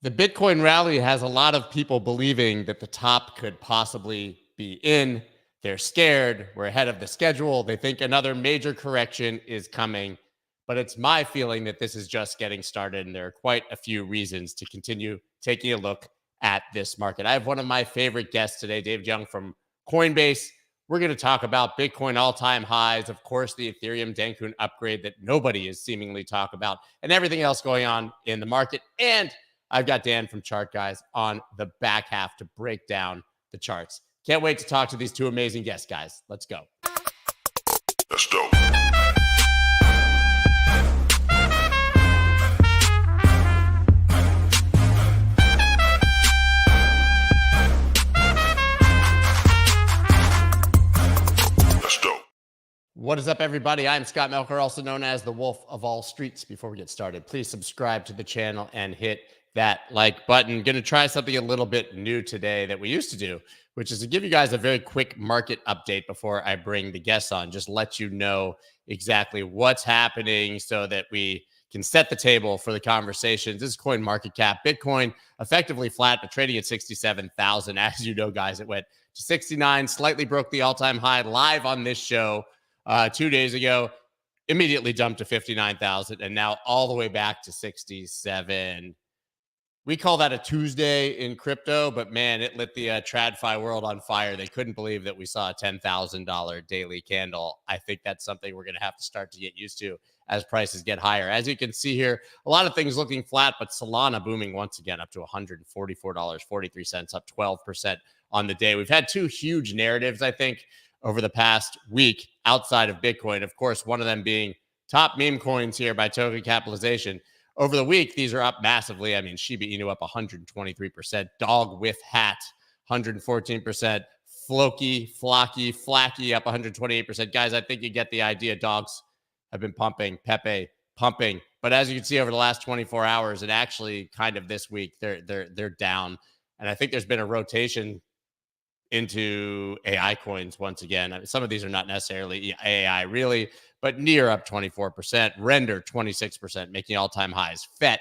The Bitcoin rally has a lot of people believing that the top could possibly be in. They're scared. We're ahead of the schedule. They think another major correction is coming. But it's my feeling that this is just getting started. And there are quite a few reasons to continue taking a look at this market. I have one of my favorite guests today, David Duong from Coinbase. We're going to talk about Bitcoin all-time highs, of course, the Ethereum Dencun upgrade that nobody is seemingly talk about, and everything else going on in the market. And I've got Dan from Chart Guys on the back half to break down the charts. Can't wait to talk to these two amazing guests, guys. Let's go. Let's go. What is up, everybody? I'm Scott Melker, also known as the Wolf of All Streets. Before we get started, please subscribe to the channel and hit that like button. Going to try something a little bit new today that we used to do, which is to give you guys a very quick market update before I bring the guests on. Just let you know exactly what's happening so that we can set the table for the conversations. This is Coin Market Cap. Bitcoin effectively flat, but trading at 67,000. As you know, guys, it went to 69, slightly broke the all-time high live on this show 2 days ago, immediately jumped to 59,000, and now all the way back to 67. We call that a Tuesday in crypto, but man, it lit the TradFi world on fire. They couldn't believe that we saw a $10,000 daily candle. I think that's something we're going to have to start to get used to as prices get higher. As you can see here, a lot of things looking flat, but Solana booming once again up to $144.43, up 12% on the day. We've had two huge narratives, I think, over the past week outside of Bitcoin. Of course, one of them being top meme coins here by token capitalization. Over the week, these are up massively. I mean, Shiba Inu up 123%, Dog with Hat 114%, Flocky up 128%. Guys, I think you get the idea. Dogs have been pumping, Pepe pumping. But as you can see over the last 24 hours, and actually kind of this week, they're down. And I think there's been a rotation into AI coins once again. I mean, some of these are not necessarily AI really, but Near up 24%, Render 26%, making all-time highs. FET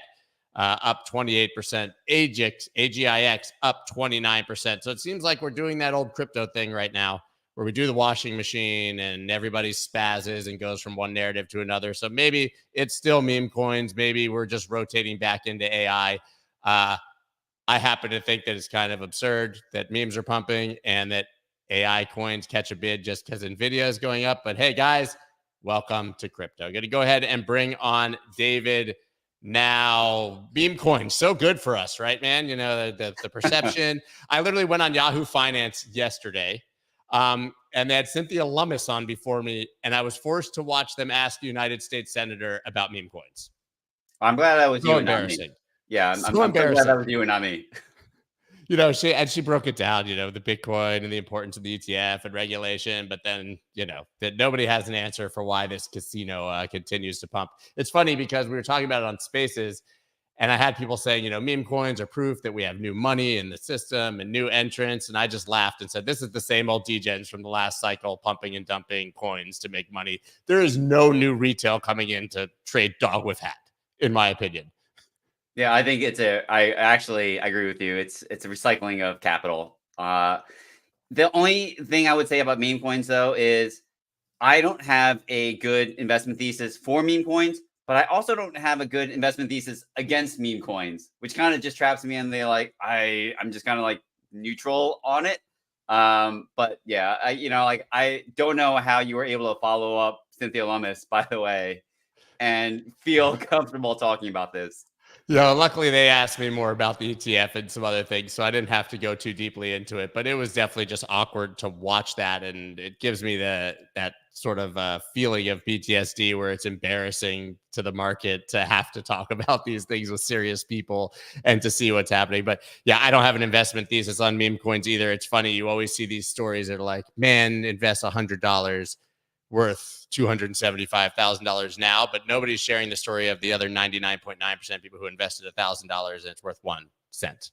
up 28%, AGIX up 29%. So it seems like we're doing that old crypto thing right now where we do the washing machine and everybody spazzes and goes from one narrative to another. So maybe it's still meme coins. Maybe we're just rotating back into AI. I happen to think that it's kind of absurd that memes are pumping and that AI coins catch a bid just because Nvidia is going up. But hey, guys, welcome to crypto. I'm going to go ahead and bring on David now. Meme coins, so good for us, right, man? You know, the perception. I literally went on Yahoo Finance yesterday, and they had Cynthia Lummis on before me, and I was forced to watch them ask a United States Senator about meme coins. I'm glad that was So you and not me. Yeah, I'm so glad that was you and not me. You know, she broke it down, you know, the Bitcoin and the importance of the ETF and regulation, but then, you know, that nobody has an answer for why this casino continues to pump. It's funny because we were talking about it on Spaces, and I had people saying, you know, meme coins are proof that we have new money in the system and new entrants. And I just laughed and said, this is the same old degens from the last cycle, pumping and dumping coins to make money. There is no new retail coming in to trade Dog with Hat, in my opinion. Yeah, I think I agree with you. It's a recycling of capital. The only thing I would say about meme coins, though, is I don't have a good investment thesis for meme coins, but I also don't have a good investment thesis against meme coins, which kind of just traps me in the I'm just kind of like neutral on it. But yeah, I don't know how you were able to follow up Cynthia Lummis, by the way, and feel comfortable talking about this. Yeah, luckily they asked me more about the ETF and some other things, so I didn't have to go too deeply into it. But it was definitely just awkward to watch that, and it gives me that sort of feeling of PTSD where it's embarrassing to the market to have to talk about these things with serious people and to see what's happening. But yeah, I don't have an investment thesis on meme coins either. It's funny, you always see these stories that are like, man, invest $100 worth $275,000 now, but nobody's sharing the story of the other 99.9% people who invested $1,000 and it's worth 1 cent,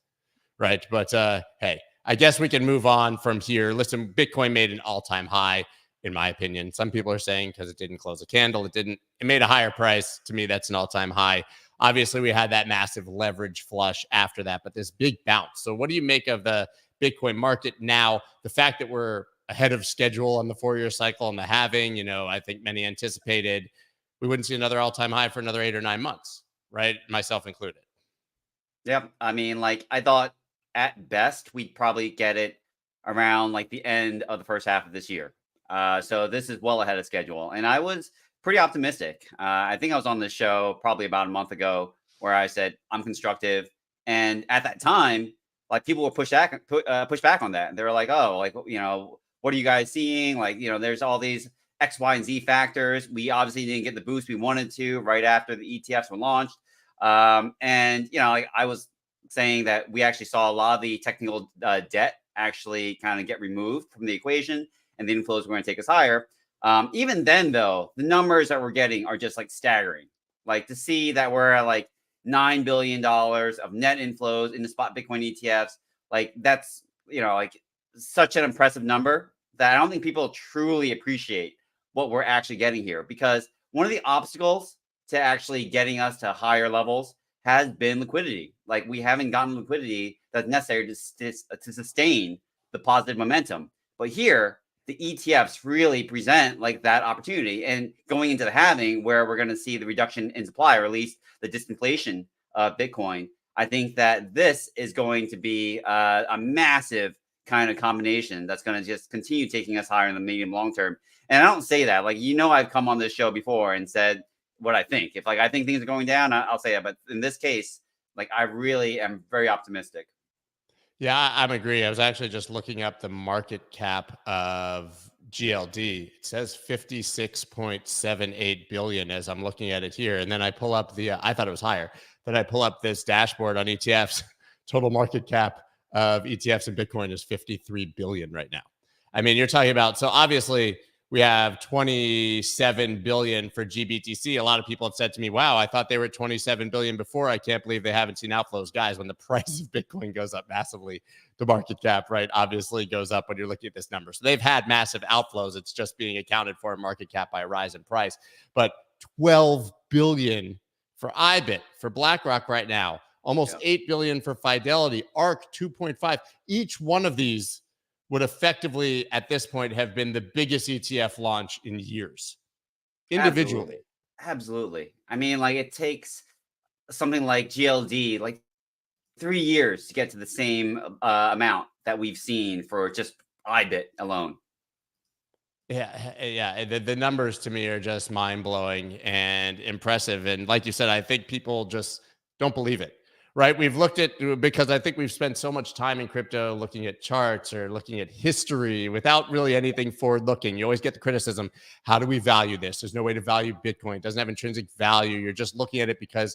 right? But hey, I guess we can move on from here. Listen, Bitcoin made an all-time high, in my opinion. Some people are saying because it didn't close a candle, it made a higher price. To me, that's an all-time high. Obviously, we had that massive leverage flush after that, but this big bounce. So what do you make of the Bitcoin market now? The fact that we're ahead of schedule on the 4-year cycle and the halving, I think many anticipated we wouldn't see another all-time high for another 8 or 9 months, right? Myself included. Yep. I mean, like I thought at best we'd probably get it around like the end of the first half of this year. So this is well ahead of schedule, and I was pretty optimistic. I think I was on this show probably about a month ago where I said I'm constructive, and at that time, like people were push back on that. They were like, "Oh, like what are you guys seeing? Like there's all these X, Y, and Z factors. We obviously didn't get the boost we wanted to right after the ETFs were launched." And like I was saying that we actually saw a lot of the technical debt actually kind of get removed from the equation, and the inflows were going to take us higher. Even then, though, the numbers that we're getting are just like staggering. Like to see that we're at like $9 billion of net inflows in the spot Bitcoin ETFs, like that's like such an impressive number that I don't think people truly appreciate what we're actually getting here. Because one of the obstacles to actually getting us to higher levels has been liquidity. Like we haven't gotten liquidity that's necessary to sustain the positive momentum. But here, the ETFs really present like that opportunity. And going into the halving, where we're going to see the reduction in supply, or at least the disinflation of Bitcoin, I think that this is going to be a massive kind of combination that's going to just continue taking us higher in the medium long term. And I don't say that like I've come on this show before and said what I think. If like I think things are going down, I'll say that. But in this case, like I really am very optimistic. Yeah, I'm agree. I was actually just looking up the market cap of GLD. It says 56.78 billion as I'm looking at it here. And then I pull up I thought it was higher. Then I pull up this dashboard on ETFs. Total market cap of ETFs and Bitcoin is 53 billion right now. I mean, you're talking about, so obviously we have 27 billion for GBTC. A lot of people have said to me, wow, I thought they were at 27 billion before. I can't believe they haven't seen outflows. Guys, when the price of Bitcoin goes up massively, the market cap, right, obviously goes up when you're looking at this number. So they've had massive outflows. It's just being accounted for in market cap by a rise in price. But 12 billion for IBIT, for BlackRock right now, almost 8 billion for Fidelity, ARK 2.5. Each one of these would effectively, at this point, have been the biggest ETF launch in years, individually. Absolutely. I mean, like it takes something like GLD, like 3 years to get to the same amount that we've seen for just IBIT alone. Yeah. The numbers to me are just mind blowing and impressive. And like you said, I think people just don't believe it. Right. We've looked at, because I think we've spent so much time in crypto looking at charts or looking at history without really anything forward looking. You always get the criticism. How do we value this? There's no way to value Bitcoin. It doesn't have intrinsic value. You're just looking at it because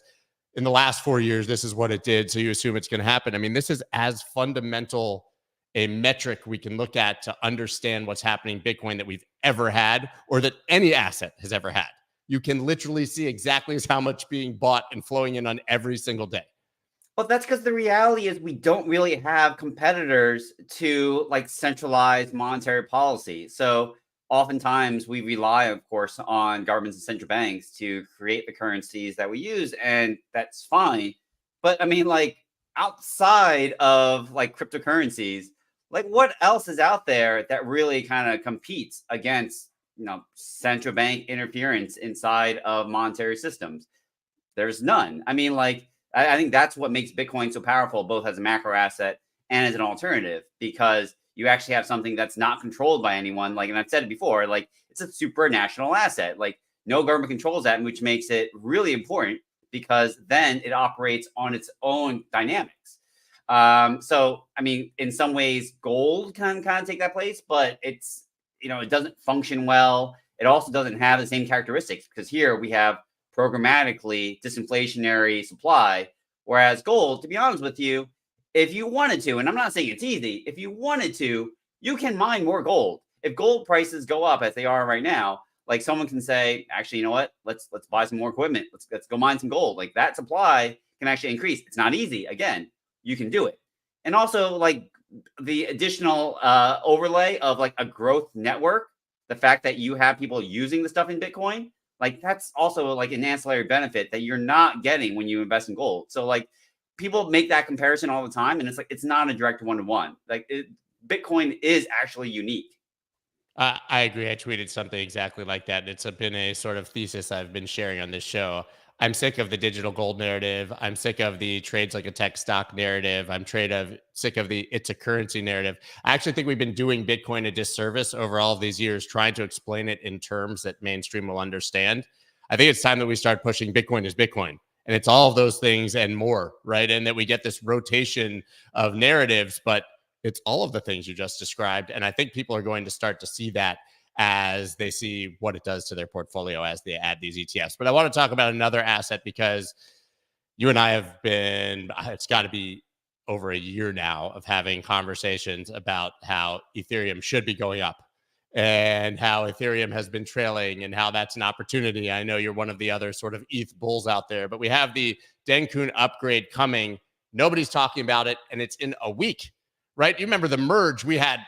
in the last 4 years, this is what it did. So you assume it's going to happen. I mean, this is as fundamental a metric we can look at to understand what's happening in Bitcoin that we've ever had, or that any asset has ever had. You can literally see exactly how much being bought and flowing in on every single day. Well, that's because the reality is we don't really have competitors to like centralized monetary policy. So oftentimes we rely, of course, on governments and central banks to create the currencies that we use, and that's fine. But I mean, like outside of like cryptocurrencies, like what else is out there that really kind of competes against central bank interference inside of monetary systems? There's none. I mean, like I think that's what makes Bitcoin so powerful, both as a macro asset and as an alternative, because you actually have something that's not controlled by anyone. Like, and I've said it before, like it's a supranational asset. Like no government controls that, which makes it really important because then it operates on its own dynamics. So, I mean, in some ways, gold can kind of take that place, but it's, it doesn't function well. It also doesn't have the same characteristics because here we have programmatically disinflationary supply, whereas gold, to be honest with you, if you wanted to, and I'm not saying it's easy, if you wanted to, you can mine more gold. If gold prices go up as they are right now, like someone can say, actually, you know what? Let's buy some more equipment. Let's go mine some gold. Like that supply can actually increase. It's not easy. Again, you can do it. And also like the additional overlay of like a growth network, the fact that you have people using the stuff in Bitcoin, Like that's also like an ancillary benefit that you're not getting when you invest in gold. So like people make that comparison all the time, and it's like it's not a direct one-to-one. Like Bitcoin is actually unique. I agree. I tweeted something exactly like that. It's been a sort of thesis I've been sharing on this show. I'm sick of the digital gold narrative. I'm sick of the trades like a tech stock narrative. Sick of the it's a currency narrative. I actually think we've been doing Bitcoin a disservice over all of these years, trying to explain it in terms that mainstream will understand. I think it's time that we start pushing Bitcoin is Bitcoin. And it's all of those things and more, right? And that we get this rotation of narratives, but it's all of the things you just described. And I think people are going to start to see that as they see what it does to their portfolio as they add these ETFs. But I want to talk about another asset because you and I have been, it's got to be over a year now of having conversations about how Ethereum should be going up and how Ethereum has been trailing and how that's an opportunity. I know you're one of the other sort of ETH bulls out there, but we have the Dencun upgrade coming. Nobody's talking about it, and it's in a week. Right? You remember the merge, we had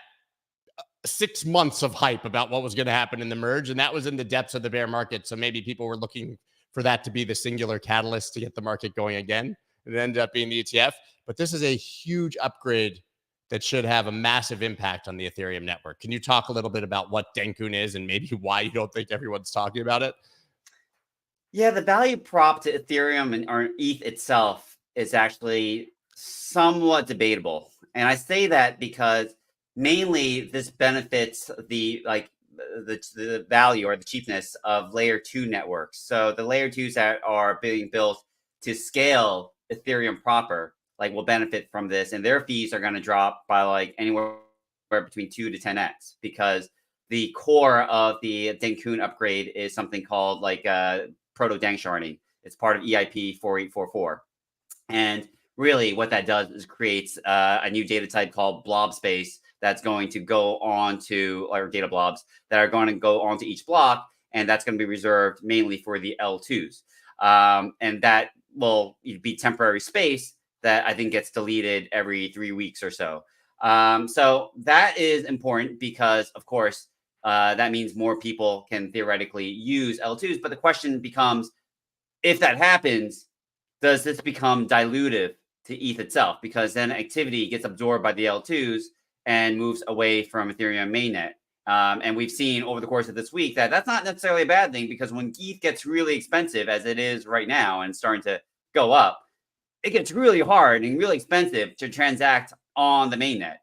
6 months of hype about what was going to happen in the merge, and that was in the depths of the bear market. So maybe people were looking for that to be the singular catalyst to get the market going again. It ended up being the ETF. But this is a huge upgrade that should have a massive impact on the Ethereum network. Can you talk a little bit about what Dencun is and maybe why you don't think everyone's talking about it? Yeah, the value prop to Ethereum and or ETH itself is actually somewhat debatable. And I say that because mainly this benefits the value or the cheapness of layer 2 networks. So the layer 2s that are being built to scale Ethereum proper like will benefit from this, and their fees are going to drop by like anywhere between 2 to 10x because the core of the Dencun upgrade is something called like proto danksharding. It's part of EIP 4844. And really what that does is creates a new data type called blob space that's going to go on to, or data blobs that are going to go onto each block. And that's going to be reserved mainly for the L2s. And that will be temporary space that I think gets deleted every 3 weeks or so. So that is important because, of course, that means more people can theoretically use L2s. But the question becomes, if that happens, does this become dilutive to ETH itself? Because then activity gets absorbed by the L2s and moves away from Ethereum mainnet. And we've seen over the course of this week that that's not necessarily a bad thing, because when ETH gets really expensive, as it is right now, and starting to go up, it gets really hard and really expensive to transact on the mainnet.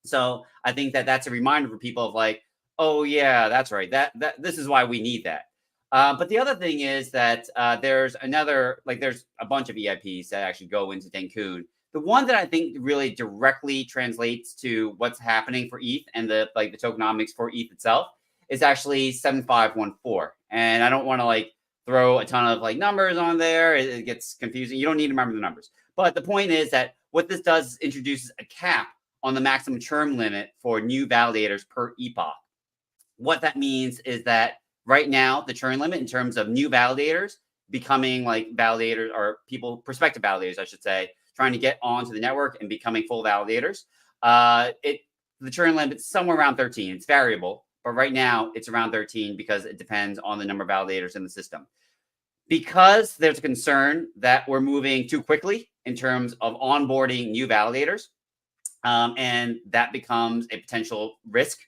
So I think that that's a reminder for people of like, oh yeah, that's right. That this is why we need that. But the other thing is that there's a bunch of EIPs that actually go into Dencun. The one that I think really directly translates to what's happening for ETH and the tokenomics for ETH itself is actually 7514. And I don't want to like throw a ton of like numbers on there. It gets confusing. You don't need to remember the numbers. But the point is that what this does is introduces a cap on the maximum churn limit for new validators per epoch. What that means is that right now, the churn limit in terms of new validators becoming like validators, or people, prospective validators, I should say, trying to get onto the network and becoming full validators, the churn limit is somewhere around 13. It's variable, but right now it's around 13 because it depends on the number of validators in the system. Because there's a concern that we're moving too quickly in terms of onboarding new validators, and that becomes a potential risk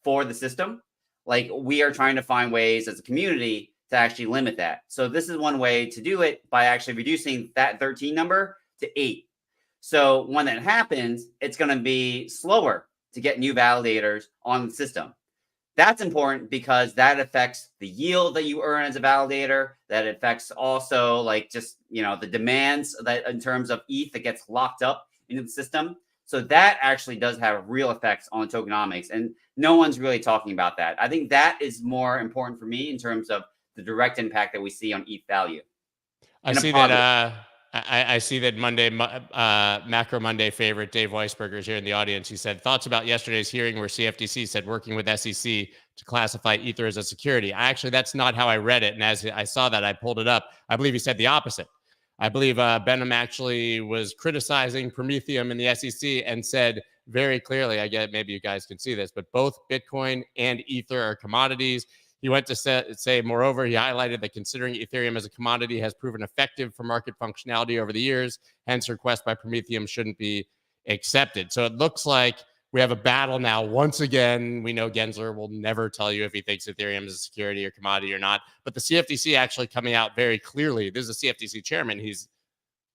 for the system. Like, we are trying to find ways as a community to actually limit that. So this is one way to do it, by actually reducing that 13 number to 8. So when that happens, it's going to be slower to get new validators on the system. That's important because that affects the yield that you earn as a validator. That affects also like just, the demands that in terms of ETH that gets locked up into the system. So that actually does have real effects on tokenomics, and no one's really talking about that. I think that is more important for me in terms of the direct impact that we see on ETH value. I see that. I see that Macro Monday favorite Dave Weisberger is here in the audience. He said, thoughts about yesterday's hearing where CFTC said working with SEC to classify Ether as a security. That's not how I read it. And as I saw that, I pulled it up. I believe he said the opposite. I believe Benham actually was criticizing Prometheum in the SEC and said very clearly, I get maybe you guys can see this, but both Bitcoin and Ether are commodities. He went to say, moreover, he highlighted that considering Ethereum as a commodity has proven effective for market functionality over the years, hence request by Prometheum shouldn't be accepted. So it looks like we have a battle now. Once again, we know Gensler will never tell you if he thinks Ethereum is a security or commodity or not. But the CFTC actually coming out very clearly. This is the CFTC chairman. He's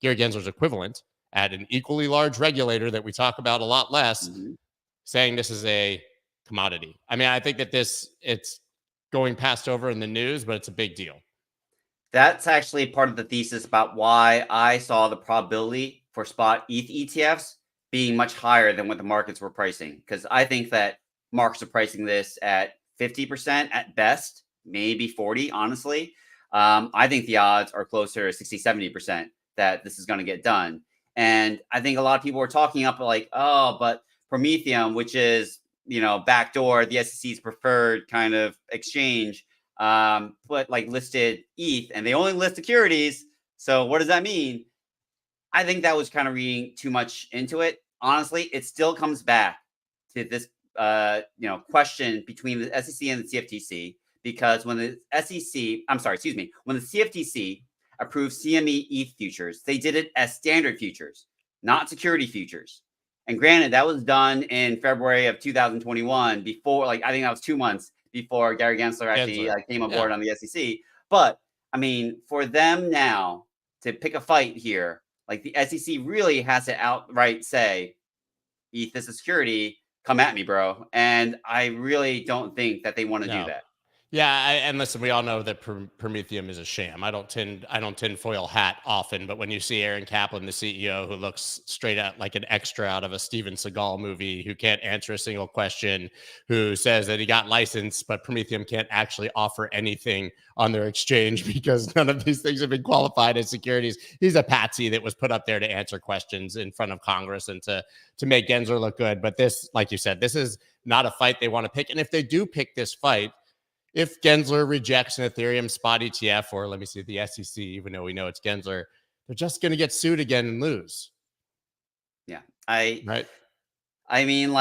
Gary Gensler's equivalent at an equally large regulator that we talk about a lot less, saying this is a commodity. I mean, I think that it's going past over in the news, but it's a big deal. That's actually part of the thesis about why I saw the probability for spot ETH ETFs being much higher than what the markets were pricing. Because I think that markets are pricing this at 50% at best, maybe 40, honestly. I think the odds are closer to 60, 70% that this is going to get done. And I think a lot of people were talking up like, oh, but Prometheum, which is, backdoor, the SEC's preferred kind of exchange, but like listed ETH and they only list securities. So what does that mean? I think that was kind of reading too much into it. Honestly, it still comes back to this, question between the SEC and the CFTC, because when the when the CFTC approved CME ETH futures, they did it as standard futures, not security futures. And granted, that was done in February of 2021 before, I think that was 2 months before Gary Gensler actually came aboard on the SEC. But I mean, for them now to pick a fight here, the SEC really has to outright say, ETH is a security, come at me, bro. And I really don't think that they want to do that. Yeah, and listen, we all know that Prometheum is a sham. I don't tinfoil hat often, but when you see Aaron Kaplan, the CEO, who looks straight out like an extra out of a Steven Seagal movie, who can't answer a single question, who says that he got licensed, but Prometheum can't actually offer anything on their exchange because none of these things have been qualified as securities. He's a patsy that was put up there to answer questions in front of Congress and to make Gensler look good. But this, like you said, this is not a fight they want to pick. And if they do pick this fight, if Gensler rejects an Ethereum spot ETF, or let me see, the SEC, even though we know it's Gensler, they're just going to get sued again and lose. Yeah. I mean,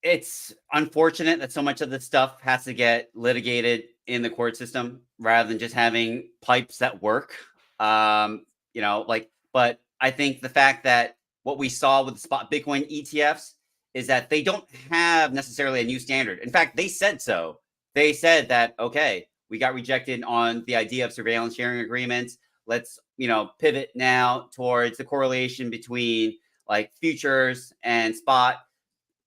it's unfortunate that so much of this stuff has to get litigated in the court system rather than just having pipes that work. But I think the fact that what we saw with the spot Bitcoin ETFs is that they don't have necessarily a new standard. In fact, they said so. They said that, okay, we got rejected on the idea of surveillance sharing agreements. Let's, pivot now towards the correlation between futures and spot.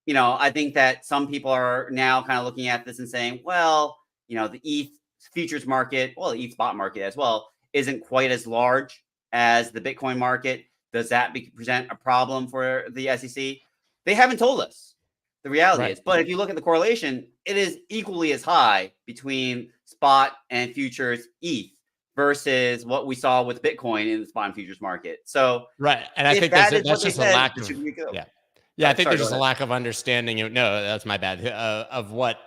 I think that some people are now kind of looking at this and saying, well, the ETH futures market, well, the ETH spot market as well, isn't quite as large as the Bitcoin market. Does that present a problem for the SEC? They haven't told us. The reality is, but if you look at the correlation, it is equally as high between spot and futures ETH versus what we saw with Bitcoin in the spot and futures market. So, and I think that's just a lack of I think there's just a lack of understanding. No, that's my bad. Of what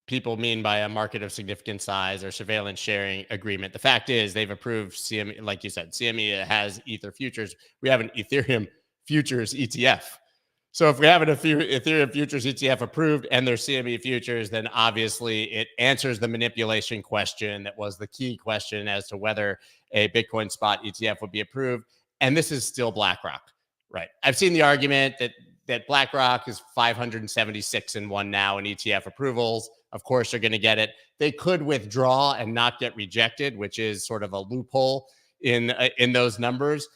people mean by a market of significant size or surveillance sharing agreement. The fact is, they've approved CME, like you said, CME has Ether futures. We have an Ethereum futures ETF. So if we have an Ethereum futures ETF approved and there's CME futures, then obviously it answers the manipulation question that was the key question as to whether a Bitcoin spot ETF would be approved. And this is still BlackRock, right? I've seen the argument that BlackRock is 576 and 1 now in ETF approvals. Of course, they're going to get it. They could withdraw and not get rejected, which is sort of a loophole in those numbers.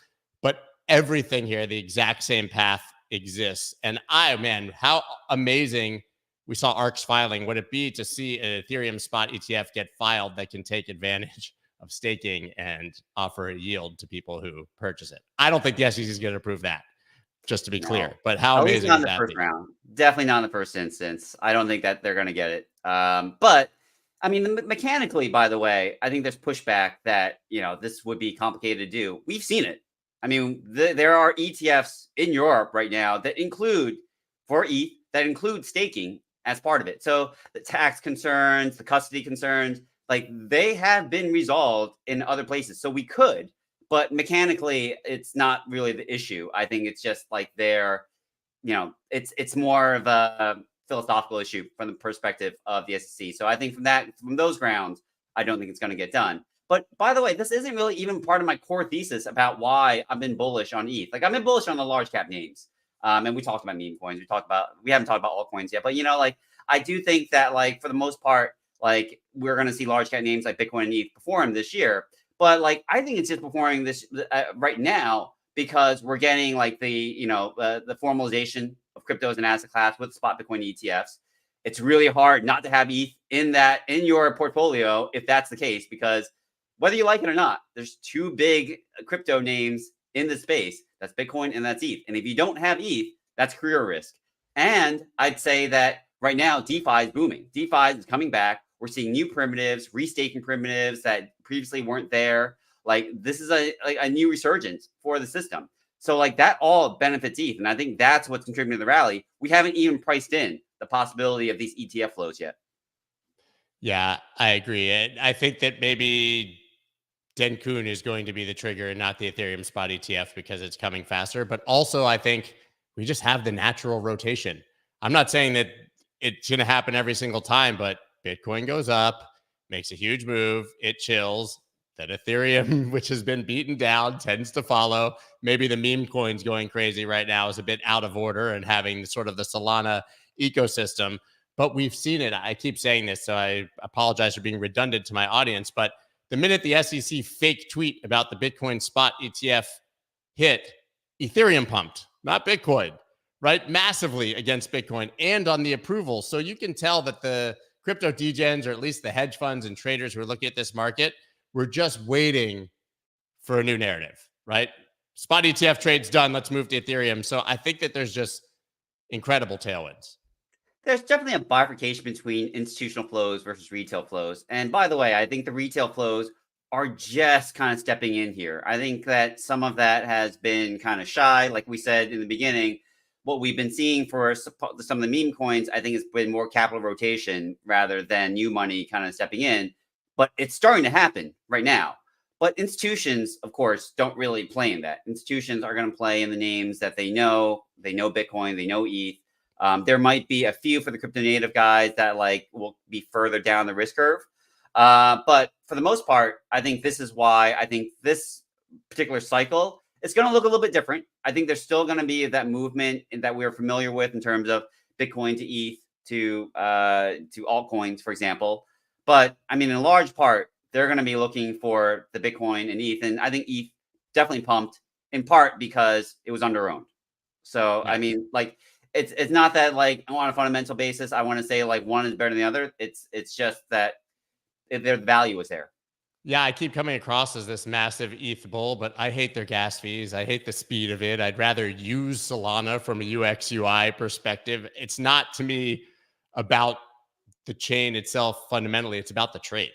But everything here, the exact same path exists. And how amazing we saw ARK's filing. Would it be to see an Ethereum spot ETF get filed that can take advantage of staking and offer a yield to people who purchase it? I don't think the SEC is going to approve that, just to be clear. But how amazing not is in the first round? Definitely not in the first instance. I don't think that they're going to get it. But I mean, mechanically, by the way, I think there's pushback that, this would be complicated to do. We've seen it. I mean, there are ETFs in Europe right now that include staking as part of it. So the tax concerns, the custody concerns, they have been resolved in other places. So we could, but mechanically, it's not really the issue. I think it's just it's more of a philosophical issue from the perspective of the SEC. So I think from those grounds, I don't think it's going to get done. But by the way, this isn't really even part of my core thesis about why I've been bullish on ETH. Like I've been bullish on the large cap names. And we talked about meme coins. We haven't talked about altcoins yet, but like I do think that like for the most part, like we're going to see large cap names like Bitcoin and ETH perform this year. But like I think it's just performing this right now because we're getting like the the formalization of crypto as an asset class with spot Bitcoin ETFs. It's really hard not to have ETH in your portfolio if that's the case, because whether you like it or not, there's two big crypto names in the space. That's Bitcoin and that's ETH. And if you don't have ETH, that's career risk. And I'd say that right now, DeFi is booming. DeFi is coming back. We're seeing new primitives, restaking primitives that previously weren't there. Like this is a new resurgence for the system. So like that all benefits ETH. And I think that's what's contributing to the rally. We haven't even priced in the possibility of these ETF flows yet. Yeah, I agree. And I think that maybe Dencun is going to be the trigger and not the Ethereum spot ETF because it's coming faster. But also, I think we just have the natural rotation. I'm not saying that it's going to happen every single time, but Bitcoin goes up, makes a huge move, it chills. That Ethereum, which has been beaten down, tends to follow. Maybe the meme coins going crazy right now is a bit out of order and having sort of the Solana ecosystem. But we've seen it. I keep saying this, so I apologize for being redundant to my audience. But the minute the SEC fake tweet about the Bitcoin spot ETF hit, Ethereum pumped, not Bitcoin, right? Massively against Bitcoin and on the approval. So you can tell that the crypto degens, or at least the hedge funds and traders who are looking at this market, we're just waiting for a new narrative, right? Spot ETF trade's done. Let's move to Ethereum. So I think that there's just incredible tailwinds. There's definitely a bifurcation between institutional flows versus retail flows. And by the way, I think the retail flows are just kind of stepping in here. I think that some of that has been kind of shy. Like we said in the beginning, what we've been seeing for some of the meme coins, I think it's been more capital rotation rather than new money kind of stepping in. But it's starting to happen right now. But institutions, of course, don't really play in that. Institutions are going to play in the names that they know. They know Bitcoin, they know ETH. There might be a few for the crypto native guys that like will be further down the risk curve. But for the most part, I think this is why I think this particular cycle is going to look a little bit different. I think there's still going to be that movement that we're familiar with in terms of Bitcoin to ETH to altcoins, for example. But I mean, in large part, they're going to be looking for the Bitcoin and ETH. And I think ETH definitely pumped in part because it was under-owned. So, I mean, like, it's not that like on a fundamental basis, I want to say like one is better than the other. It's just that their value is there. Yeah, I keep coming across as this massive ETH bull, but I hate their gas fees. I hate the speed of it. I'd rather use Solana from a UX UI perspective. It's not to me about the chain itself fundamentally. It's about the trade,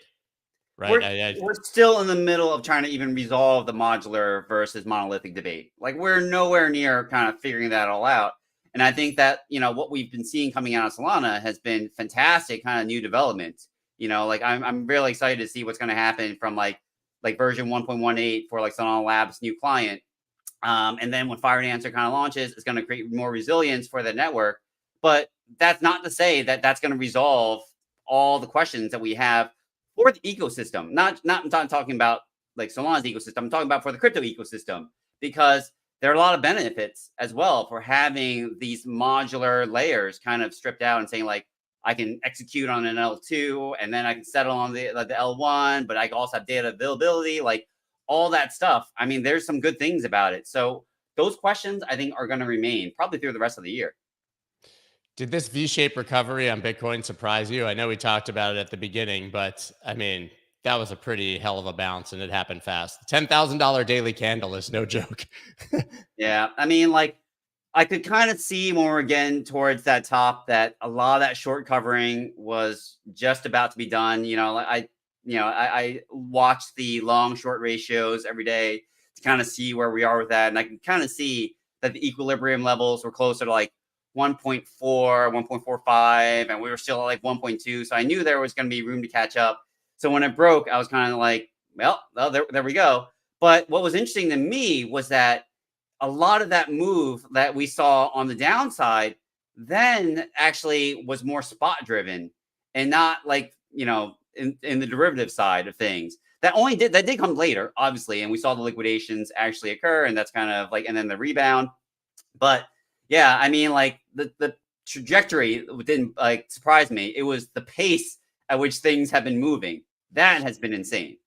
right? We're still in the middle of trying to even resolve the modular versus monolithic debate. Like we're nowhere near kind of figuring that all out. And I think that, what we've been seeing coming out of Solana has been fantastic kind of new developments. Like I'm really excited to see what's going to happen from like version 1.18 for like Solana Labs new client. And then when Fire and Answer kind of launches, it's going to create more resilience for the network. But that's not to say that that's going to resolve all the questions that we have for the ecosystem. I'm not talking about like Solana's ecosystem. I'm talking about for the crypto ecosystem, because there are a lot of benefits as well for having these modular layers kind of stripped out and saying like, I can execute on an L2 and then I can settle on the L1, but I can also have data availability, like all that stuff. I mean, there's some good things about it. So those questions I think are going to remain probably through the rest of the year. Did this V-shaped recovery on Bitcoin surprise you? I know we talked about it at the beginning, but I mean, that was a pretty hell of a bounce and it happened fast. $10,000 daily candle is no joke. Yeah. I mean, like I could kind of see when we're getting towards that top that a lot of that short covering was just about to be done. I watch the long short ratios every day to kind of see where we are with that. And I can kind of see that the equilibrium levels were closer to like 1.4, 1.45, and we were still at like 1.2. So I knew there was going to be room to catch up. So when it broke, I was kind of like, well, there we go. But what was interesting to me was that a lot of that move that we saw on the downside, then actually was more spot driven and not like, in the derivative side of things. That did come later, obviously, and we saw the liquidations actually occur, and that's kind of like, and then the rebound. But yeah, I mean, like the trajectory didn't like surprise me. It was the pace at which things have been moving that has been insane.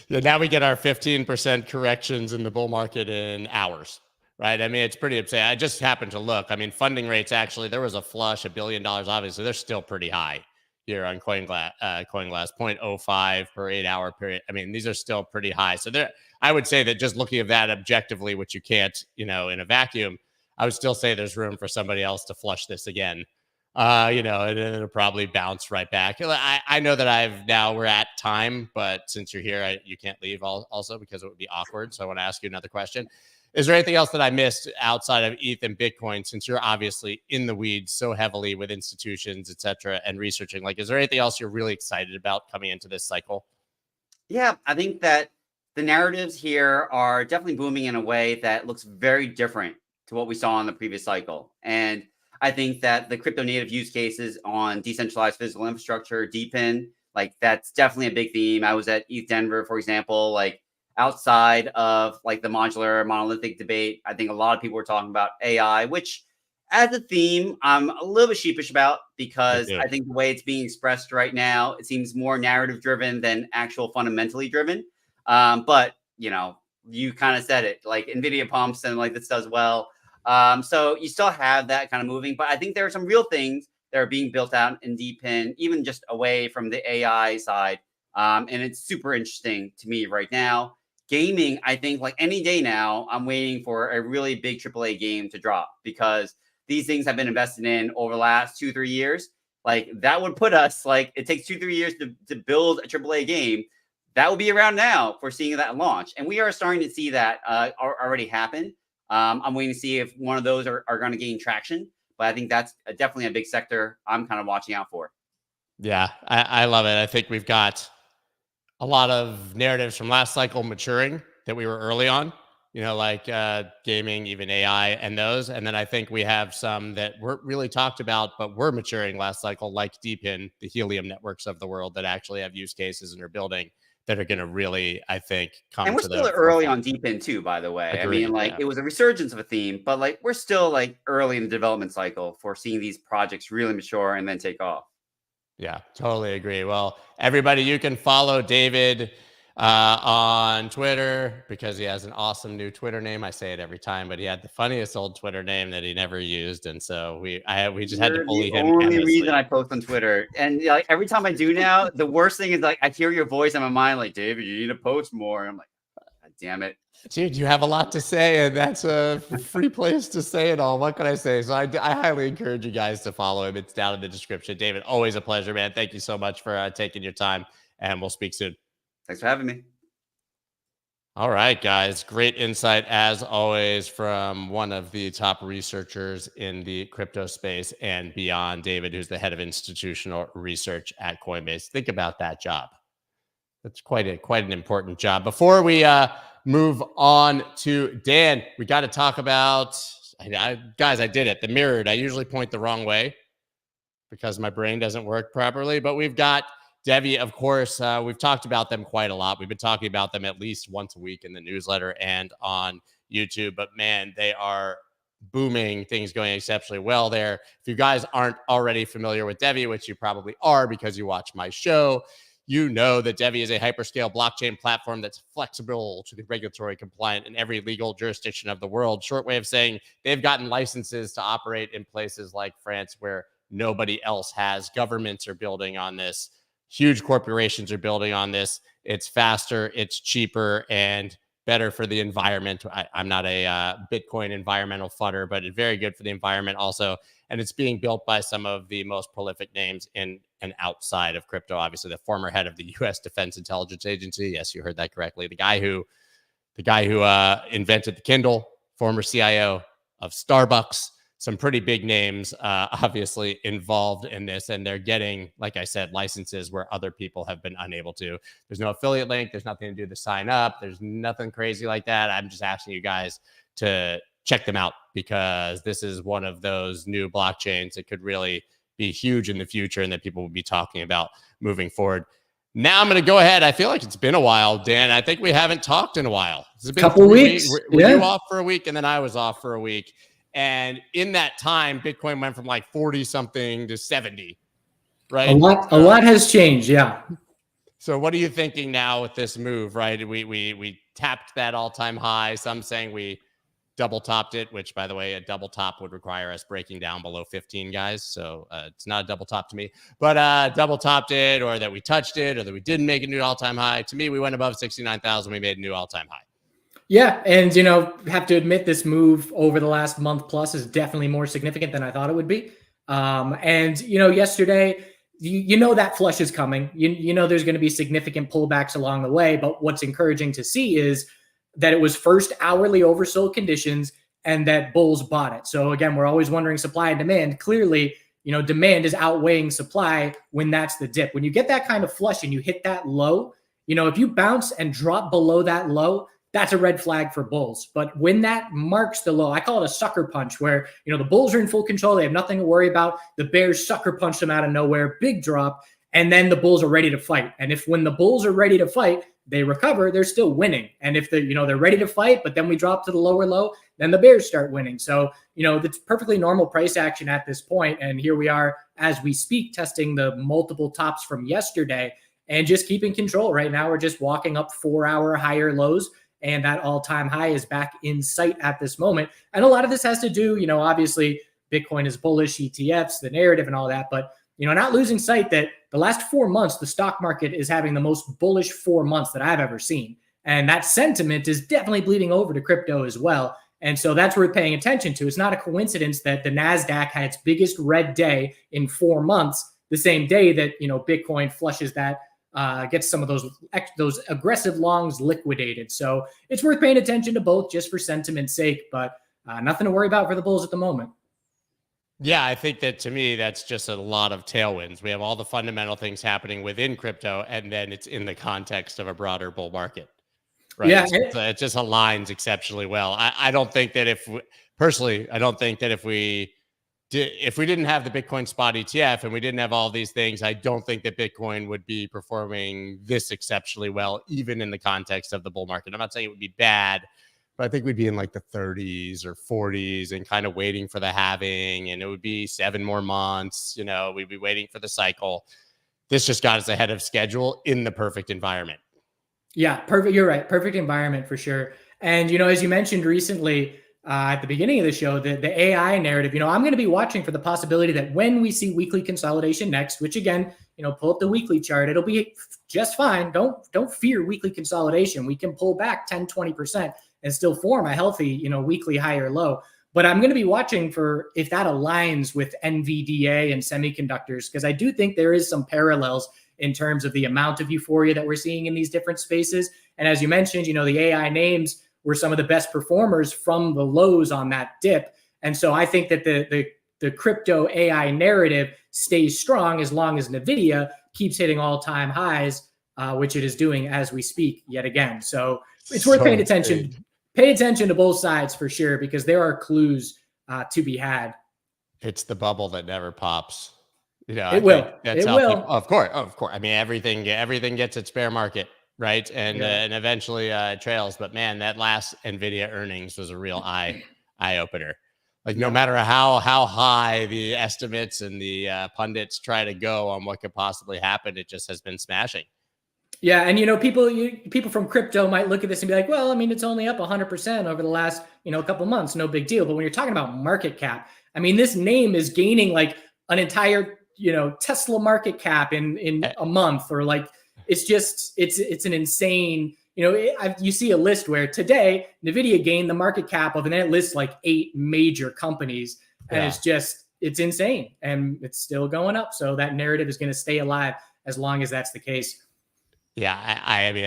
Yeah, now we get our 15% corrections in the bull market in hours, right? I mean, it's pretty insane. I just happened to look. I mean, funding rates actually, there was a flush, $1 billion. Obviously, they're still pretty high here on CoinGlass, 0.05 per 8 hour period. I mean, these are still pretty high. So there, I would say that just looking at that objectively, which you can't, in a vacuum, I would still say there's room for somebody else to flush this again. And it'll probably bounce right back. I know that we're at time, but since you're here, you can't leave also because it would be awkward. So I want to ask you another question. Is there anything else that I missed outside of ETH and Bitcoin, since you're obviously in the weeds so heavily with institutions, et cetera, and researching? Like, is there anything else you're really excited about coming into this cycle? Yeah, I think that the narratives here are definitely booming in a way that looks very different to what we saw in the previous cycle. And I think that the crypto native use cases on decentralized physical infrastructure, DePIN, like that's definitely a big theme. I was at ETH Denver, for example, like outside of like the modular monolithic debate. I think a lot of people were talking about AI, which as a theme, I'm a little bit sheepish about because I think the way it's being expressed right now, it seems more narrative driven than actual fundamentally driven. But you kind of said it, like Nvidia pumps and like this does well. So you still have that kind of moving, but I think there are some real things that are being built out in DePIN, even just away from the AI side. And it's super interesting to me right now. Gaming, I think like any day now, I'm waiting for a really big AAA game to drop because these things have been invested in over the last 2-3 years. Like that would put us like it takes 2-3 years to build a AAA game. That will be around now for seeing that launch. And we are starting to see that already happen. I'm waiting to see if one of those are going to gain traction. But I think that's definitely a big sector I'm kind of watching out for. Yeah, I love it. I think we've got a lot of narratives from last cycle maturing that we were early on, like gaming, even AI and those. And then I think we have some that weren't really talked about, but were maturing last cycle, like DePIN, the Helium networks of the world that actually have use cases and are building that are going to really, I think, come and we're to still the early forefront. on DePIN too, by the way. Agreed, I mean, like yeah. it was a resurgence of a theme, but like we're still like early in the development cycle for seeing these projects really mature and then take off. Yeah, totally agree. Well, everybody, you can follow David on Twitter because he has an awesome new Twitter name. I say it every time, but he had the funniest old Twitter name that he never used, and so we just had to bully him Only endlessly. reason I post on Twitter, and like every time I do now, the worst thing is like I hear your voice in my mind, like David, you need to post more. And I'm like, God damn it. Dude, you have a lot to say, and that's a free place to say it all. What can I say? So I highly encourage you guys to follow him. It's down in the description. David, always a pleasure, man. Thank you so much for taking your time, and we'll speak soon. Thanks for having me. All right, guys. Great insight, as always, from one of the top researchers in the crypto space and beyond, David, who's the head of institutional research at Coinbase. Think about that job. That's quite an important job. Before we move on to Dan, we got to talk about, guys, I did it. The mirrored. I usually point the wrong way because my brain doesn't work properly, but we've got DevvE, of course. We've talked about them quite a lot. We've been talking about them at least once a week in the newsletter and on YouTube, but man, they are booming, things going exceptionally well there. If you guys aren't already familiar with DevvE, which you probably are because you watch my show, you know that DevvE is a hyperscale blockchain platform that's flexible to be regulatory compliant in every legal jurisdiction of the world. Short way of saying they've gotten licenses to operate in places like France where nobody else has. Governments are building on this. Huge corporations are building on this. It's faster, it's cheaper, and better for the environment. I'm not a Bitcoin environmental fudder, but it's very good for the environment also. And it's being built by some of the most prolific names in and outside of crypto. Obviously, the former head of the U.S. Defense Intelligence Agency. Yes, you heard that correctly. The guy who invented the Kindle, former CIO of Starbucks. Some pretty big names, obviously, involved in this. And they're getting, like I said, licenses where other people have been unable to. There's no affiliate link. There's nothing to do to sign up. There's nothing crazy like that. I'm just asking you guys to check them out, because this is one of those new blockchains that could really be huge in the future and that people will be talking about moving forward. Now I'm going to go ahead. I feel like it's been a while, Dan. I think we haven't talked in a while. It's been couple weeks. Were you off for a week, and then I was off for a week. And in that time, Bitcoin went from like 40 something to 70, right? A lot has changed. Yeah. So what are you thinking now with this move, right? We tapped that all-time high. Some saying we double topped it, which, by the way, a double top would require us breaking down below 15, guys. So it's not a double top to me, but double topped it, or that we touched it, or that we didn't make a new all-time high. To me, we went above 69,000. We made a new all-time high. Yeah. And, have to admit, this move over the last month plus is definitely more significant than I thought it would be. And, yesterday, that flush is coming. There's going to be significant pullbacks along the way. But what's encouraging to see is that it was first hourly oversold conditions and that bulls bought it. So again, we're always wondering supply and demand. Clearly, demand is outweighing supply when that's the dip. When you get that kind of flush and you hit that low, if you bounce and drop below that low, that's a red flag for bulls. But when that marks the low, I call it a sucker punch, where, the bulls are in full control. They have nothing to worry about. The bears sucker punch them out of nowhere, big drop. And then the bulls are ready to fight. And when the bulls are ready to fight, they recover, they're still winning. And if they're ready to fight, but then we drop to the lower low, then the bears start winning. So, it's perfectly normal price action at this point. And here we are as we speak, testing the multiple tops from yesterday and just keeping control. Right now, we're just walking up 4-hour higher lows. And that all-time high is back in sight at this moment. And a lot of this has to do, obviously, Bitcoin is bullish, ETFs, the narrative and all that. But, not losing sight that the last 4 months, the stock market is having the most bullish 4 months that I've ever seen. And that sentiment is definitely bleeding over to crypto as well. And so that's worth paying attention to. It's not a coincidence that the NASDAQ had its biggest red day in 4 months, the same day that, Bitcoin flushes that, gets some of those aggressive longs liquidated. So it's worth paying attention to both just for sentiment's sake, but nothing to worry about for the bulls at the moment. Yeah, I think that, to me, that's just a lot of tailwinds. We have all the fundamental things happening within crypto, and then it's in the context of a broader bull market. Right. Yeah. So it just aligns exceptionally well. I don't think that if we didn't have the Bitcoin spot ETF and we didn't have all these things, I don't think that Bitcoin would be performing this exceptionally well, even in the context of the bull market. I'm not saying it would be bad, but I think we'd be in like the 30s or 40s and kind of waiting for the halving, and it would be 7 more months. We'd be waiting for the cycle. This just got us ahead of schedule in the perfect environment. Yeah, perfect. You're right. Perfect environment for sure. And, as you mentioned recently, at the beginning of the show, the AI narrative, I'm going to be watching for the possibility that when we see weekly consolidation next, which again, pull up the weekly chart, it'll be just fine. Don't fear weekly consolidation. We can pull back 10, 20% and still form a healthy, weekly high or low. But I'm going to be watching for if that aligns with NVDA and semiconductors, because I do think there is some parallels in terms of the amount of euphoria that we're seeing in these different spaces. And as you mentioned, the AI names were some of the best performers from the lows on that dip. And so I think that the crypto AI narrative stays strong as long as Nvidia keeps hitting all-time highs, which it is doing as we speak yet again. So it's worth paying attention. Pay attention to both sides for sure, because there are clues to be had. It's the bubble that never pops. It will. Of course. I mean, everything gets its bear market, right? And and eventually it trails. But man, that last Nvidia earnings was a real eye opener. Like, no matter how high the estimates and the pundits try to go on what could possibly happen, it just has been smashing. Yeah, and people from crypto might look at this and be like, well, I mean, it's only up 100% over the last couple months, no big deal. But when you're talking about market cap, I mean, this name is gaining like an entire Tesla market cap in a month, or like it's an insane. You see a list where today Nvidia gained the market cap of, and then it lists like 8 major companies, and it's insane, and it's still going up. So that narrative is going to stay alive as long as that's the case. Yeah, I mean,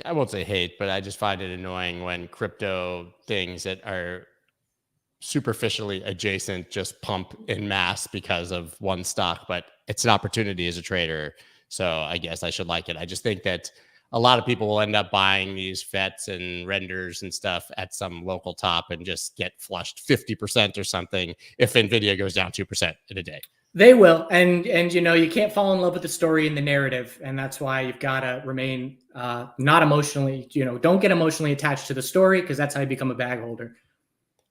I won't say hate, but I just find it annoying when crypto things that are superficially adjacent just pump in mass because of one stock, but it's an opportunity as a trader. So I guess I should like it. I just think that a lot of people will end up buying these FETs and renders and stuff at some local top and just get flushed 50% or something if Nvidia goes down 2% in a day. They will, and you can't fall in love with the story and the narrative, and that's why you've got to remain not emotionally, don't get emotionally attached to the story, because that's how you become a bag holder.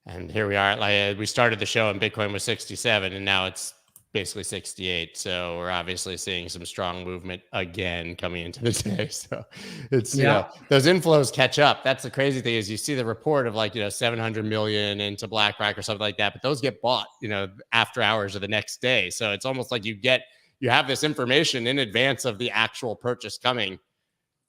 And here we are. Like we started the show and Bitcoin was 67, and now it's basically 68. So we're obviously seeing some strong movement again coming into the day. So it's those inflows catch up. That's the crazy thing, is you see the report of 700 million into BlackRock or something like that, but those get bought after hours of the next day. So it's almost like you have this information in advance of the actual purchase coming,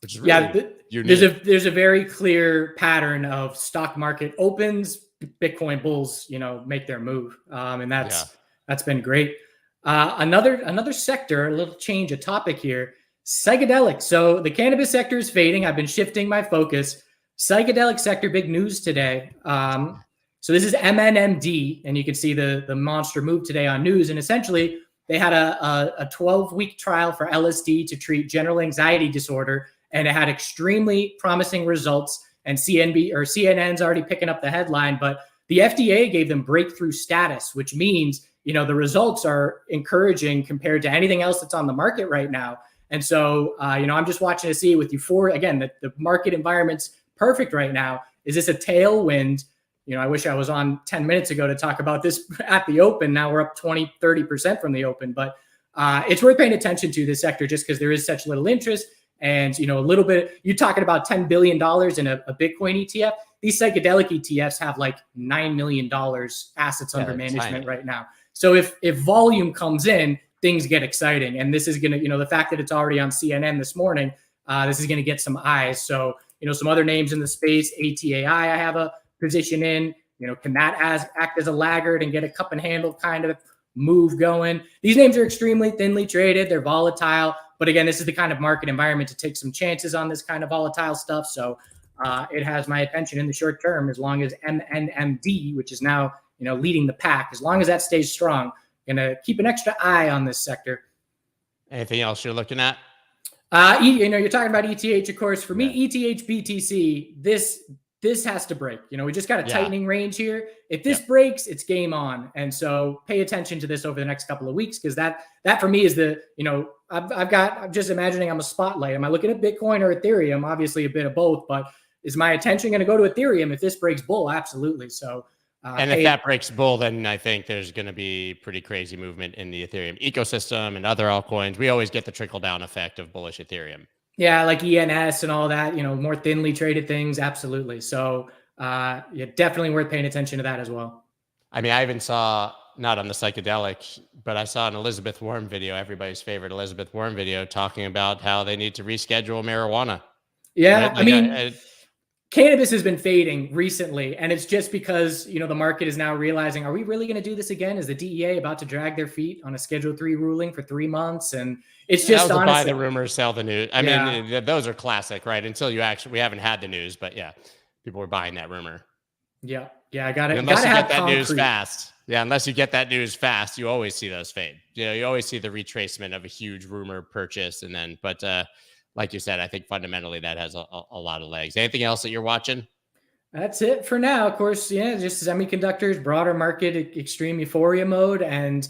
which is really unique. There's a very clear pattern of stock market opens, Bitcoin bulls make their move, and that's been great. Another sector, a little change of topic here, psychedelics. So the cannabis sector is fading. I've been shifting my focus. Psychedelic sector, big news today. So this is MNMD, and you can see the monster move today on news. And essentially, they had a 12-week trial for LSD to treat general anxiety disorder, and it had extremely promising results. And CNN's already picking up the headline, but the FDA gave them breakthrough status, which means the results are encouraging compared to anything else that's on the market right now. And so, I'm just watching to see with euphoria, again, the market environment's perfect right now. Is this a tailwind? I wish I was on 10 minutes ago to talk about this at the open. Now we're up 20, 30% from the open, but it's worth paying attention to this sector just because there is such little interest. And, a little bit, you're talking about $10 billion in a Bitcoin ETF. These psychedelic ETFs have like $9 million assets under management right now. So if volume comes in, things get exciting. And this is going to, the fact that it's already on CNN this morning, this is going to get some eyes. So, some other names in the space, ATAI, I have a position in, can that act as a laggard and get a cup and handle kind of move going? These names are extremely thinly traded. They're volatile. But again, this is the kind of market environment to take some chances on this kind of volatile stuff. So it has my attention in the short term, as long as MNMD, which is now, leading the pack, as long as that stays strong, going to keep an extra eye on this sector. Anything else you're looking at? You're talking about ETH, of course. For me, ETH BTC, this has to break. We just got a tightening range here. If this breaks, it's game on. And so pay attention to this over the next couple of weeks, because that for me is I'm just imagining I'm a spotlight. Am I looking at Bitcoin or Ethereum? Obviously a bit of both, but is my attention going to go to Ethereum if this breaks bull? Absolutely. So, and if that breaks bull, then I think there's going to be pretty crazy movement in the Ethereum ecosystem and other altcoins. We always get the trickle down effect of bullish Ethereum. Yeah, like ENS and all that, more thinly traded things. Absolutely. So definitely worth paying attention to that as well. I mean, I even saw, not on the psychedelic, but I saw an Elizabeth Warren video, everybody's favorite Elizabeth Warren video, talking about how they need to reschedule marijuana. Yeah, right? Cannabis has been fading recently, and it's just because, the market is now realizing, are we really going to do this again? Is the DEA about to drag their feet on a Schedule 3 ruling for 3 months? And it's just honestly, buy the rumors, sell the news. I mean, those are classic, right? Until we haven't had the news, but people were buying that rumor. Yeah, I got it. Unless you get that news fast. Yeah, unless you get that news fast, you always see those fade. You always see the retracement of a huge rumor purchase, and then, but like you said, I think fundamentally that has a lot of legs. Anything else that you're watching? That's it for now. Of course, just semiconductors, broader market, extreme euphoria mode, and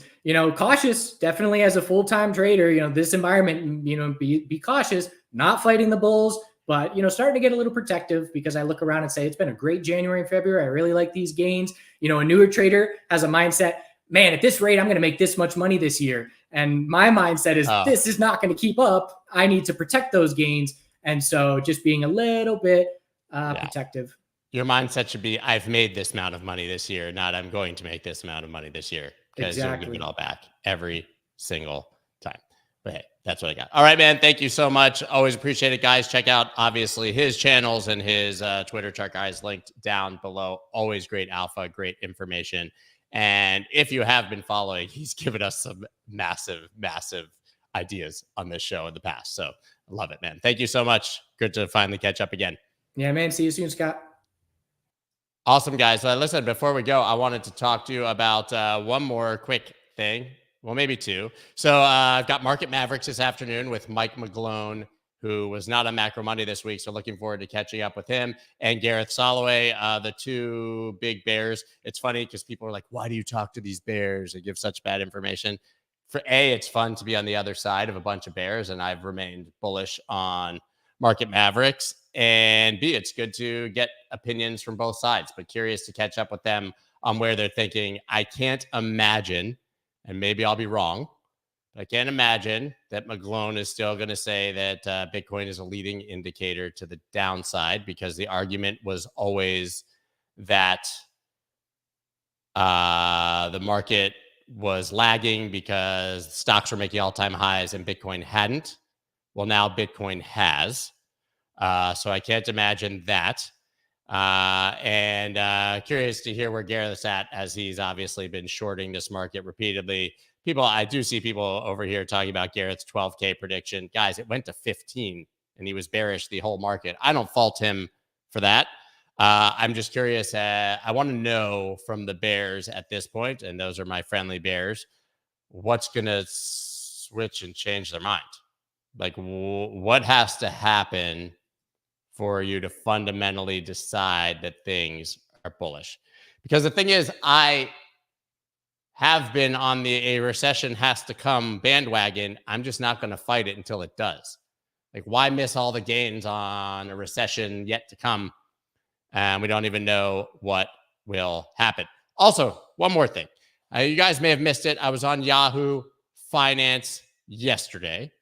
cautious. Definitely as a full-time trader, this environment, be cautious. Not fighting the bulls, but starting to get a little protective, because I look around and say it's been a great January and February. I really like these gains. A newer trader has a mindset, man, at this rate, I'm going to make this much money this year. And my mindset is, this is not going to keep up. I need to protect those gains. And so just being a little bit protective. Your mindset should be, I've made this amount of money this year, not I'm going to make this amount of money this year, because you'll give it all back every single time. But hey, that's what I got. All right, man. Thank you so much. Always appreciate it, guys. Check out, obviously, his channels and his Twitter chart, guys, linked down below. Always great alpha, great information. And if you have been following, he's given us some massive, massive ideas on this show in the past. So I love it, man. Thank you so much. Good to finally catch up again. Yeah, man. See you soon, Scott. Awesome, guys. Listen, before we go, I wanted to talk to you about one more quick thing. Well, maybe two. So I've got Market Mavericks this afternoon with Mike McGlone who was not on Macro Monday this week. So looking forward to catching up with him and Gareth Soloway, the two big bears. It's funny because people are like, why do you talk to these bears and give such bad information? For A, it's fun to be on the other side of a bunch of bears, and I've remained bullish on market mavericks. And B, it's good to get opinions from both sides, but curious to catch up with them on where they're thinking. I can't imagine, and maybe I'll be wrong, I can't imagine that McGlone is still going to say that Bitcoin is a leading indicator to the downside, because the argument was always that the market was lagging because stocks were making all-time highs and Bitcoin hadn't. Well, now Bitcoin has. So I can't imagine that. And curious to hear where Gareth's at, as he's obviously been shorting this market repeatedly. I do see people over here talking about Gareth's 12K prediction. Guys, it went to 15 and he was bearish the whole market. I don't fault him for that. I'm just curious. I want to know from the bears at this point, and those are my friendly bears, what's going to switch and change their mind? Like, what has to happen for you to fundamentally decide that things are bullish? Because the thing is, I have been on a recession has to come bandwagon. I'm just not going to fight it until it does. Like, why miss all the gains on a recession yet to come? And we don't even know what will happen. Also, one more thing. You guys may have missed it. I was on Yahoo Finance yesterday.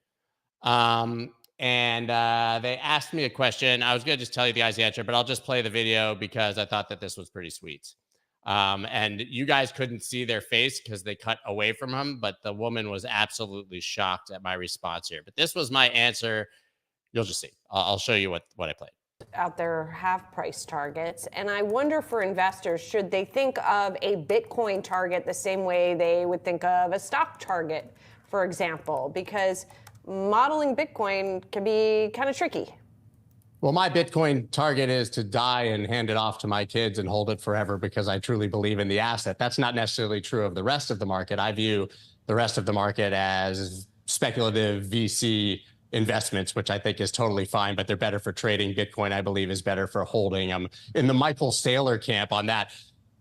And they asked me a question. I was going to just tell you guys the answer, but I'll just play the video because I thought that this was pretty sweet. And you guys couldn't see their face because they cut away from him, but the woman was absolutely shocked at my response here. But this was my answer. You'll just see. I'll show you what I played. Out there have price targets, and I wonder, for investors, should they think of a Bitcoin target the same way they would think of a stock target, for example, because modeling Bitcoin can be kind of tricky. Well, my Bitcoin target is to die and hand it off to my kids and hold it forever because I truly believe in the asset. That's not necessarily true of the rest of the market. I view the rest of the market as speculative VC investments, which I think is totally fine, but they're better for trading. Bitcoin, I believe, is better for holding. I'm in the Michael Saylor camp on that.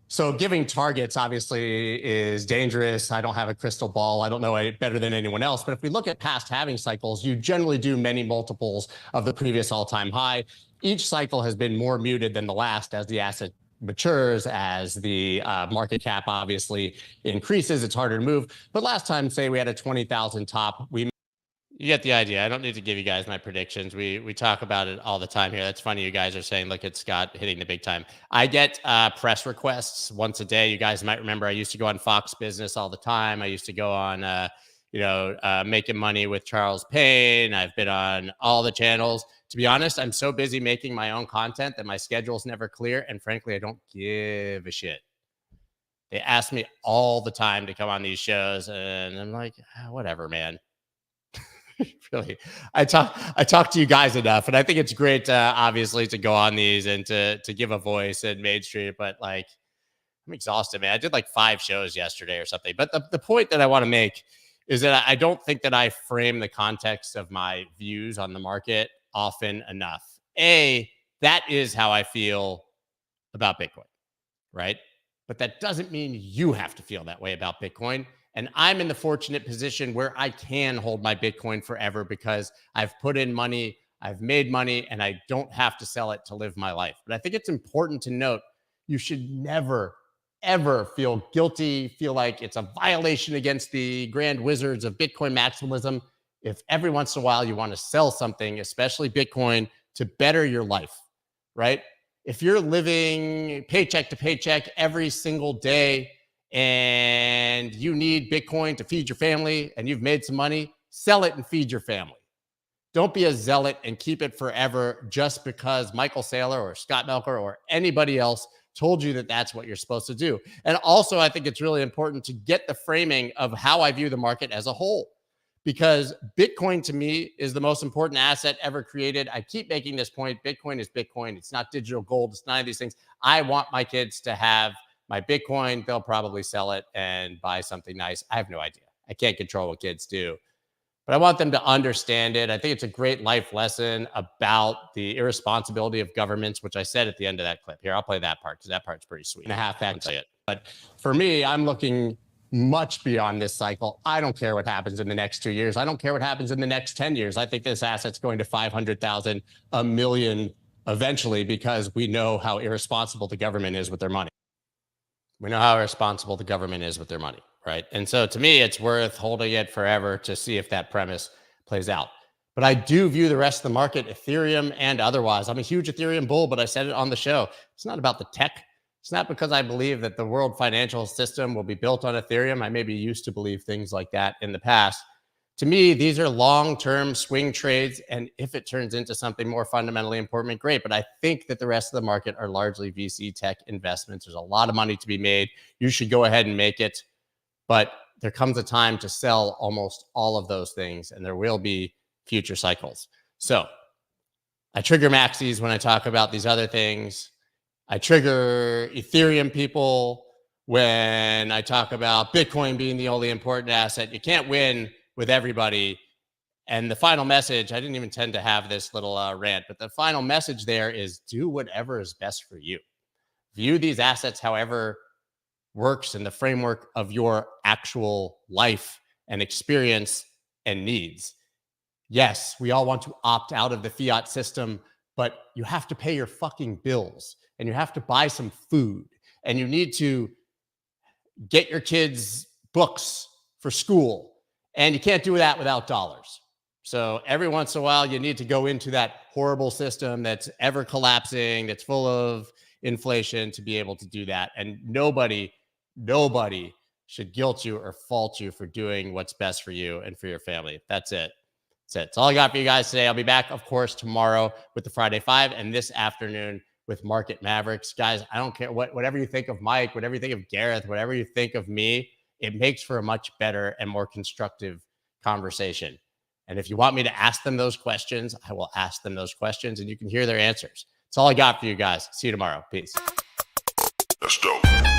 So giving targets obviously is dangerous. I don't have a crystal ball. I don't know it better than anyone else. But if we look at past halving cycles, you generally do many multiples of the previous all-time high. Each cycle has been more muted than the last as the asset matures, as the market cap obviously increases. It's harder to move. But last time, say we had a 20,000 top, you get the idea. I don't need to give you guys my predictions. We talk about it all the time here. That's funny. You guys are saying, look at Scott hitting the big time. I get press requests once a day. You guys might remember I used to go on Fox Business all the time. I used to go on, Making Money with Charles Payne. I've been on all the channels. To be honest, I'm so busy making my own content that my schedule's never clear. And frankly, I don't give a shit. They ask me all the time to come on these shows. And I'm like, whatever, man. Really, I talk to you guys enough, and I think it's great, obviously, to go on these and to give a voice in Main Street. But like, I'm exhausted, man. I did like 5 shows yesterday or something. But the point that I want to make is that I don't think that I frame the context of my views on the market often enough. That is how I feel about Bitcoin, right? But that doesn't mean you have to feel that way about Bitcoin. And I'm in the fortunate position where I can hold my Bitcoin forever because I've put in money, I've made money, and I don't have to sell it to live my life. But I think it's important to note, you should never, ever feel guilty, feel like it's a violation against the grand wizards of Bitcoin maximalism if every once in a while you want to sell something, especially Bitcoin, to better your life, right? If you're living paycheck to paycheck every single day, and you need Bitcoin to feed your family and you've made some money, sell it and feed your family. Don't be a zealot and keep it forever just because Michael Saylor or Scott Melker or anybody else told you that that's what you're supposed to do. And also, I think it's really important to get the framing of how I view the market as a whole, because Bitcoin to me is the most important asset ever created. I keep making this point. Bitcoin is Bitcoin. It's not digital gold. It's none of these things. I want my kids to have my Bitcoin. They'll probably sell it and buy something nice. I have no idea. I can't control what kids do. but I want them to understand it. I think it's a great life lesson about the irresponsibility of governments, which I said at the end of that clip. Here, I'll play that part because that part's pretty sweet. And a half fact it. But for me, I'm looking much beyond this cycle. I don't care what happens in the next 2 years. I don't care what happens in the next 10 years. I think this asset's going to 500,000, a million eventually, because we know how irresponsible the government is with their money. We know how irresponsible the government is with their money, right? And so to me, it's worth holding it forever to see if that premise plays out. But I do view the rest of the market, Ethereum and otherwise. I'm a huge Ethereum bull, but I said it on the show. It's not about the tech. It's not because I believe that the world financial system will be built on Ethereum. I maybe used to believe things like that in the past. To me, these are long-term swing trades. And if it turns into something more fundamentally important, great. But I think that the rest of the market are largely VC tech investments. There's a lot of money to be made. You should go ahead and make it. But there comes a time to sell almost all of those things, and there will be future cycles. So I trigger maxis when I talk about these other things. I trigger Ethereum people when I talk about Bitcoin being the only important asset. You can't win with everybody. And the final message, I didn't even tend to have this little rant, but the final message there is do whatever is best for you. View these assets however works in the framework of your actual life and experience and needs. Yes, we all want to opt out of the fiat system, but you have to pay your fucking bills and you have to buy some food and you need to get your kids books for school. And you can't do that without dollars. So every once in a while, you need to go into that horrible system that's ever collapsing, that's full of inflation to be able to do that. And nobody should guilt you or fault you for doing what's best for you and for your family. That's it. That's all I got for you guys today. I'll be back, of course, tomorrow with the Friday Five and this afternoon with Market Mavericks. Guys, I don't care whatever you think of Mike, whatever you think of Gareth, whatever you think of me, it makes for a much better and more constructive conversation. And if you want me to ask them those questions, I will ask them those questions and you can hear their answers. That's all I got for you guys. See you tomorrow. Peace. That's dope.